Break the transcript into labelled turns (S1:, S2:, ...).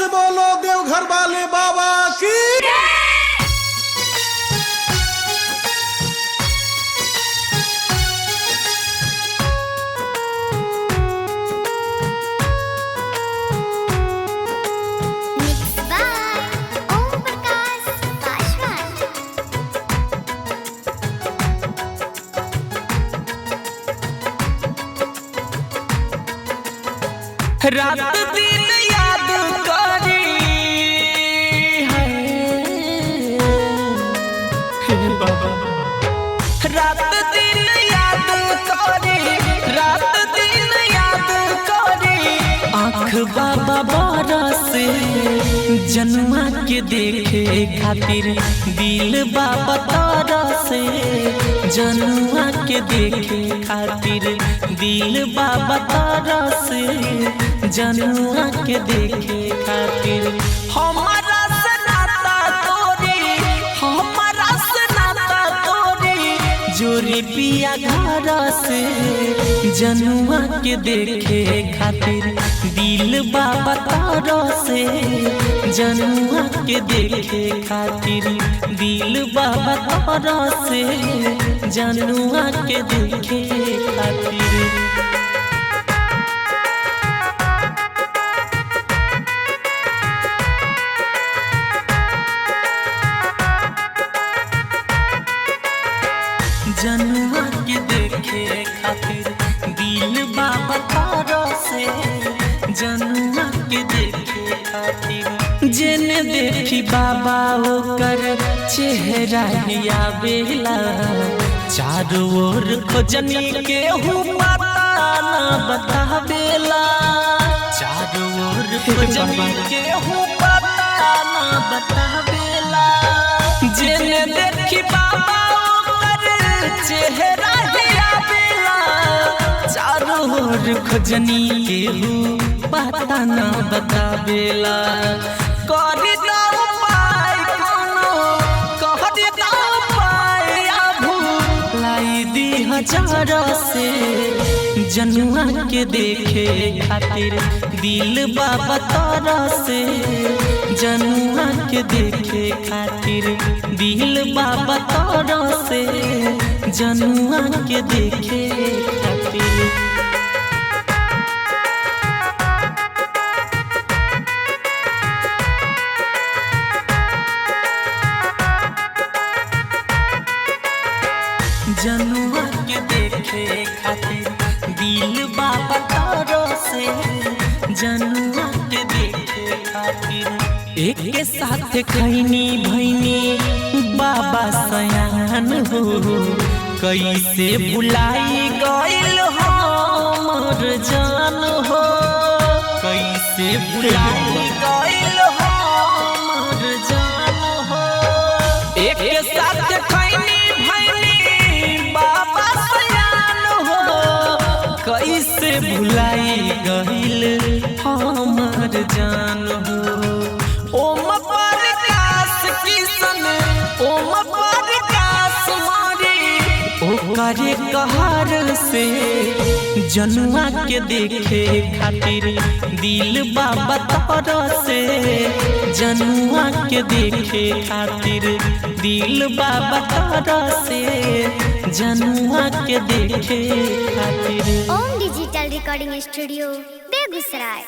S1: से बोलो देवघर वाले बाबा की।
S2: रात दिन याद करी है बाबा, रात दिन याद करी, रात दिन याद करी। आँख बाबा बरसे जन्मा के देखे खातिर, दिल बाबा तरसे जन्मा के देखे खातिर, दिल बाबा तरसे जन्मा के देखे खातिर। हमारा सनाता तोरी, हमारा सनाता तोरी, जोरी पिया घर से जन्मा के देखे खातिर, दिल बाबा तरसे जन्मा के देखे खातिर, दिल बाबा तरसे जन्मा के देखे खातिर। जन्मा के देखे खातिर, दिल बाबा तरसे जन्मा के देखे खातिर। जेने देखी बाबा ओकर चेहरा हिया बेला, चारों ओर खोजनी के हूँ पता न बतावेला, चारों ओर खोजनी के हूँ पता न बतावेला। जेने देखी बाबा चेहरा हिया बेला, चारों ओर खोजनी केहू पता न बतावेला। कर दो उपाय कोनो, कर दो उपाय आभू लाई दी हजार से जन्मा के देखे खातिर, दिल बाबा तरसे जन्मा के देखे खातिर, दिल बाबा तरसे जन्मा के देखे खातिर। जन्मा के देखे खातिर, दिल बाबा तरसे जन्मा के देखे खातिर। एक के साथ खैनी भैनी बाबा सयान हो, कैसे बुलाई गइल हमर जान हो, कैसे बुलाई गइल हमर जान हो। एक के साथ खैनी भैनी बाबा सयान हो, कैसे बुलाई गइल हमर जान हो। ओम प्रकाश किशन, ओम प्रकाश मारी ओकरे कहर से जन्मा के देखे खातिर, दिल बाबा तरसे जन्मा के देखे खातिर, दिल बाबा तरसे जन्मा के देखे खातिर।
S3: ओम डिजिटल रिकॉर्डिंग स्टूडियो बेगूसराय।